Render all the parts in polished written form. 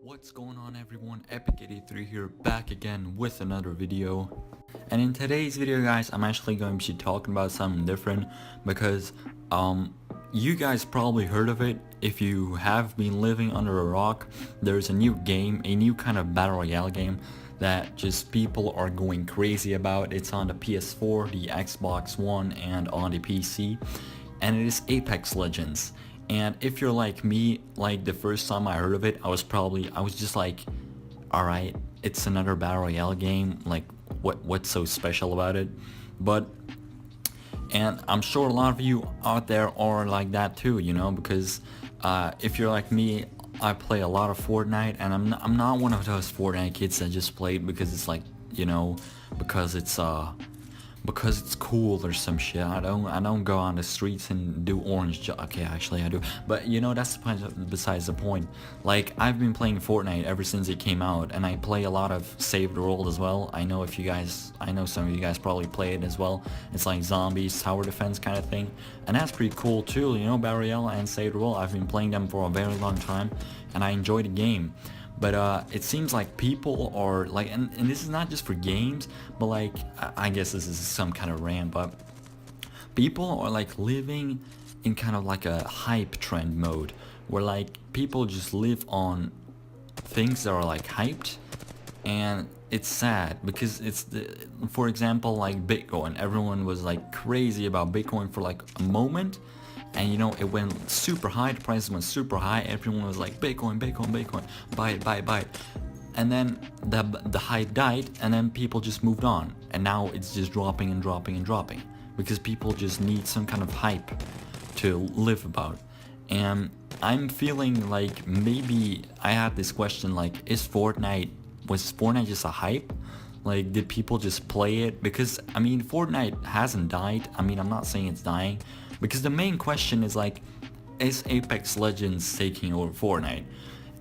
What's going on everyone, Epic83 here, back again with another video. And in today's video guys, I'm actually going to be talking about something different because you guys probably heard of it. If you have been living under a rock, there's a new game, a new kind of battle royale game that just people are going crazy about. It's on the PS4, the Xbox One, and on the PC, and it is Apex Legends. And if you're like me, like the first time I heard of it, I was just like, alright, it's another battle royale game, like what's so special about it? And I'm sure a lot of you out there are like that too, you know, because if you're like me, I play a lot of Fortnite, and I'm not one of those Fortnite kids that just play it because it's like, you know, because it's cool or some shit. I don't go on the streets and do okay, actually I do, but you know, that's besides the point. Like, I've been playing Fortnite ever since it came out, and I play a lot of Save the World as well. I know some of you guys probably play it as well. It's like zombies, tower defense kind of thing, and that's pretty cool too, you know. Battle Royale and Save the World, I've been playing them for a very long time, and I enjoy the game. But it seems like people are like, and this is not just for games, but like, I guess this is some kind of rant, but people are like living in kind of like a hype trend mode, where like people just live on things that are like hyped, and it's sad because for example, like Bitcoin. Everyone was like crazy about Bitcoin for like a moment, and you know, it went super high, the price went super high, everyone was like, Bitcoin, Bitcoin, Bitcoin, buy it, buy it, buy it. And then the hype died, and then people just moved on, and now it's just dropping and dropping and dropping, because people just need some kind of hype to live about. And I'm feeling like maybe I had this question, like, was Fortnite just a hype? Like, did people just play it? Because, I mean, Fortnite hasn't died. I mean, I'm not saying it's dying, because the main question is like, is Apex Legends taking over Fortnite?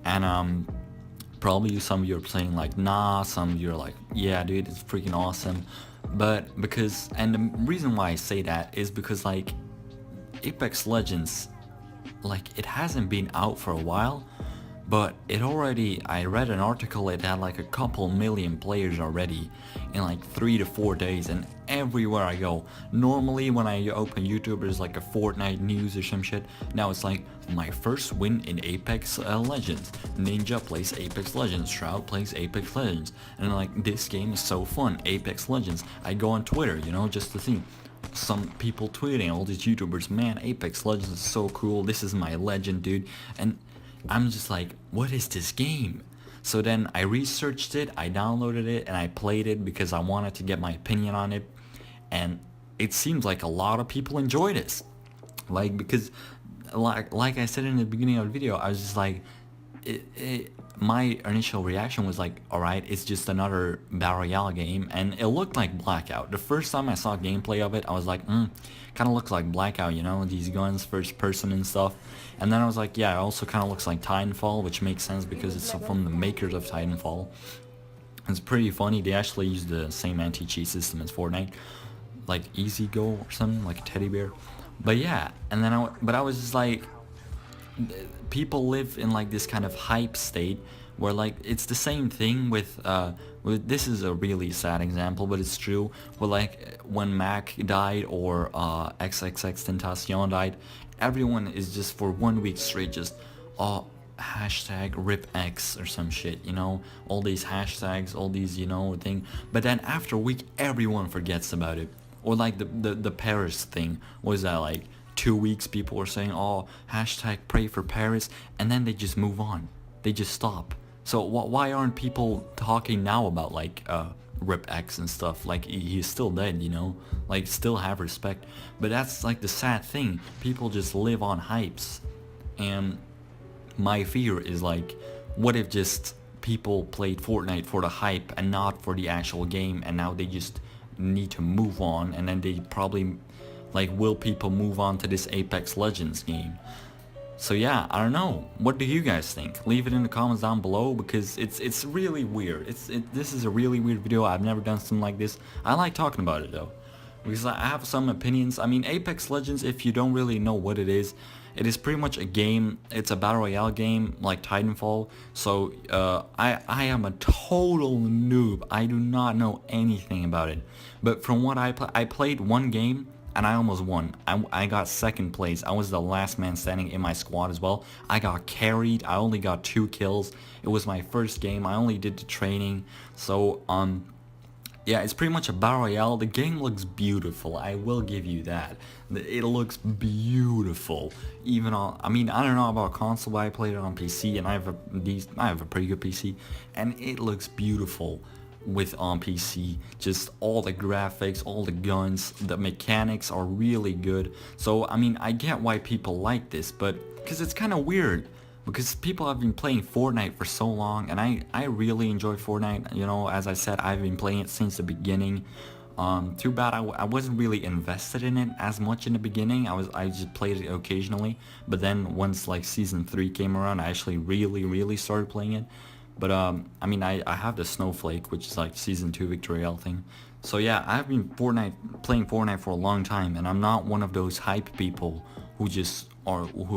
And probably some of you are saying like, nah, some of you are like, yeah dude, it's freaking awesome. But because, and the reason why I say that is because like, Apex Legends, like, it hasn't been out for a while, but I read an article, it had like a couple million players already in like 3 to 4 days, and everywhere I go, normally when I open YouTube there's like a Fortnite news or some shit. Now it's like, my first win in Apex Legends, Ninja plays Apex Legends, Shroud plays Apex Legends, and like, this game is so fun, Apex Legends. I go on Twitter, you know, just to see some people tweeting, all these YouTubers, man, Apex Legends is so cool, this is my legend, dude. And I'm just like, what is this game? So then I researched it, I downloaded it, and I played it because I wanted to get my opinion on it. And it seems like a lot of people enjoy this. Like, because like I said in the beginning of the video, I was just like, my initial reaction was like, alright, it's just another Battle Royale game, and it looked like Blackout. The first time I saw gameplay of it, I was like, kind of looks like Blackout, you know, these guns, first person and stuff. And then I was like, yeah, it also kind of looks like Titanfall, which makes sense because it's from the makers of Titanfall. It's pretty funny, they actually use the same anti-cheat system as Fortnite, like Easy Go or something, like a teddy bear. But yeah, and then I was just like, people live in like this kind of hype state where like, it's the same thing with this is a really sad example, but it's true, where like when Mac died or XXXTentacion died, everyone is just for 1 week straight just, oh, hashtag RipX or some shit, you know, all these hashtags, all these, you know, thing. But then after a week, everyone forgets about it. Or like the Paris thing, was that like 2 weeks people were saying, oh, hashtag pray for Paris, and then they just move on, they just stop. So why aren't people talking now about like RipX and stuff? Like, he's still dead, you know, like, still have respect. But that's like the sad thing, people just live on hypes. And my fear is like, what if just people played Fortnite for the hype and not for the actual game, and now they just need to move on, and then they probably, like, will people move on to this Apex Legends game? So yeah, I don't know. What do you guys think? Leave it in the comments down below, because it's really weird. This is a really weird video. I've never done something like this. I like talking about it though, because I have some opinions. I mean, Apex Legends, if you don't really know what it is, it is pretty much a game. It's a battle royale game like Titanfall. So I am a total noob. I do not know anything about it. But from what I played one game and I almost won. I got second place. I was the last man standing in my squad as well. I got carried. I only got 2 kills. It was my first game. I only did the training. So yeah, it's pretty much a battle royale. The game looks beautiful, I will give you that. It looks beautiful. Even on, I mean, I don't know about console, but I played it on PC, and I have a pretty good PC, and it looks beautiful with on PC. Just all the graphics, all the guns, the mechanics are really good. So I mean, I get why people like this, but because it's kind of weird. Because people have been playing Fortnite for so long, and I really enjoy Fortnite. You know, as I said, I've been playing it since the beginning. Too bad I wasn't really invested in it as much in the beginning. I just played it occasionally, but then once like season 3 came around, I actually really started playing it. But I mean, I have the Snowflake, which is like season 2 victory royale thing. So yeah, I've been playing Fortnite for a long time, and I'm not one of those hype people who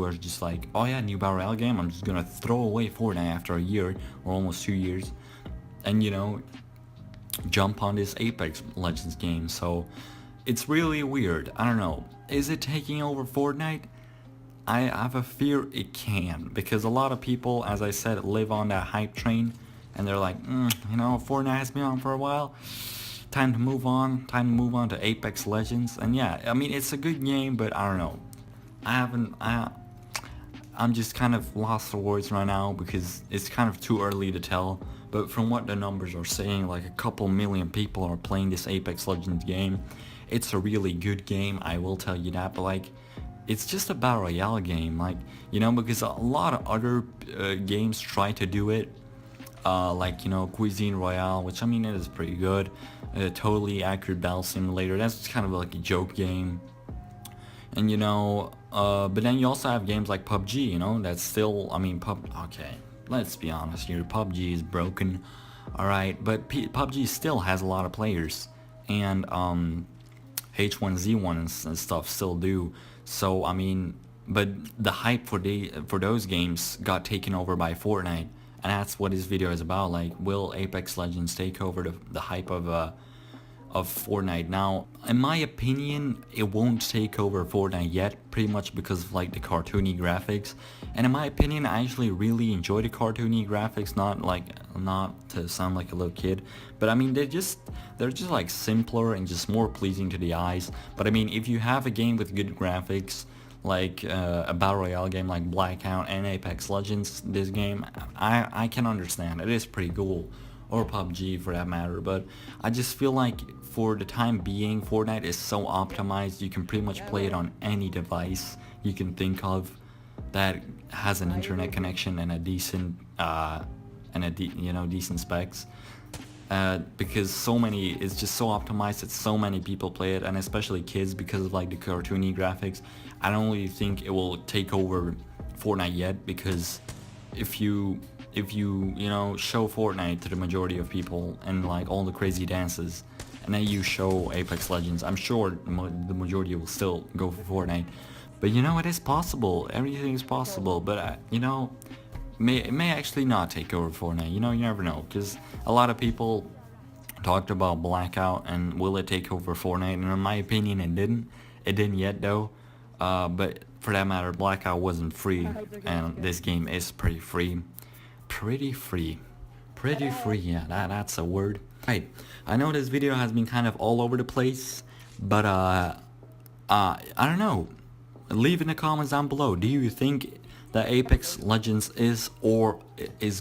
are just like, oh yeah, new battle royale game, I'm just gonna throw away Fortnite after a year or almost 2 years, and you know, jump on this Apex Legends game. So it's really weird. I don't know. Is it taking over Fortnite? I have a fear it can, because a lot of people, as I said, live on that hype train, and they're like, you know, Fortnite has been on for a while. Time to move on. Time to move on to Apex Legends. And yeah, I mean, it's a good game, but I don't know. I'm just kind of lost for words right now because it's kind of too early to tell. But from what the numbers are saying, like a couple million people are playing this Apex Legends game. It's a really good game, I will tell you that. But like, it's just a battle royale game, like, you know, because a lot of other games try to do it. Like, you know, Cuisine Royale, which I mean, it is pretty good. Totally Accurate Battle Simulator, that's kind of like a joke game. And you know, but then you also have games like PUBG, you know, that's still, I mean, okay, let's be honest here, PUBG is broken, alright, but PUBG still has a lot of players, and H1Z1 and stuff still do. So I mean, but the hype for those games got taken over by Fortnite, and that's what this video is about. Like, will Apex Legends take over the hype of Fortnite? Now, in my opinion, it won't take over Fortnite yet, pretty much because of like the cartoony graphics. And in my opinion, I actually really enjoy the cartoony graphics, not to sound like a little kid, but I mean, they're just like simpler and just more pleasing to the eyes. But I mean, if you have a game with good graphics, like a battle royale game like Blackout and Apex Legends, this game, I can understand. It is pretty cool, or PUBG for that matter, but I just feel like for the time being, Fortnite is so optimized, you can pretty much play it on any device you can think of that has an internet connection and a decent decent specs. Because it's just so optimized that so many people play it, and especially kids, because of like the cartoony graphics. I don't really think it will take over Fortnite yet, because if you know, show Fortnite to the majority of people and like all the crazy dances, and then you show Apex Legends, I'm sure the majority will still go for Fortnite. But you know, it is possible, everything is possible, but you know, it may actually not take over Fortnite. You know, you never know, because a lot of people talked about Blackout and will it take over Fortnite, and in my opinion it didn't yet though. But for that matter, Blackout wasn't free, and this game is pretty free. Yeah, that's a word. Right, I know this video has been kind of all over the place, but I don't know, leave in the comments down below, do you think that Apex Legends is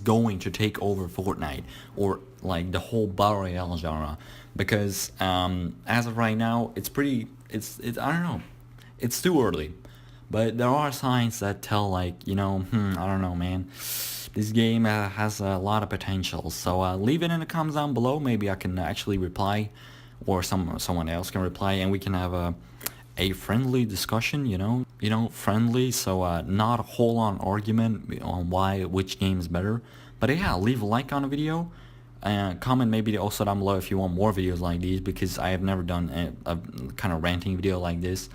going to take over Fortnite, or like the whole battle royale genre? Because as of right now, it's I don't know, it's too early, but there are signs that tell, like, you know, I don't know, man, this game has a lot of potential. So leave it in the comments down below. Maybe I can actually reply, or someone else can reply, and we can have a friendly discussion, you know, friendly, so not a whole-on argument on which game is better. But yeah, leave a like on the video, and comment maybe also down below if you want more videos like these, because I have never done a kind of ranting video like this,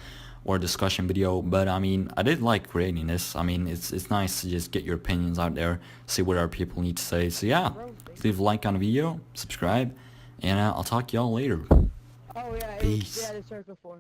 or discussion video. But I mean, I did like creating this. I mean, it's nice to just get your opinions out there, see what our people need to say. So yeah, leave a like on the video, subscribe, and I'll talk to y'all later. Oh yeah, Peace. yeah, the circle 4.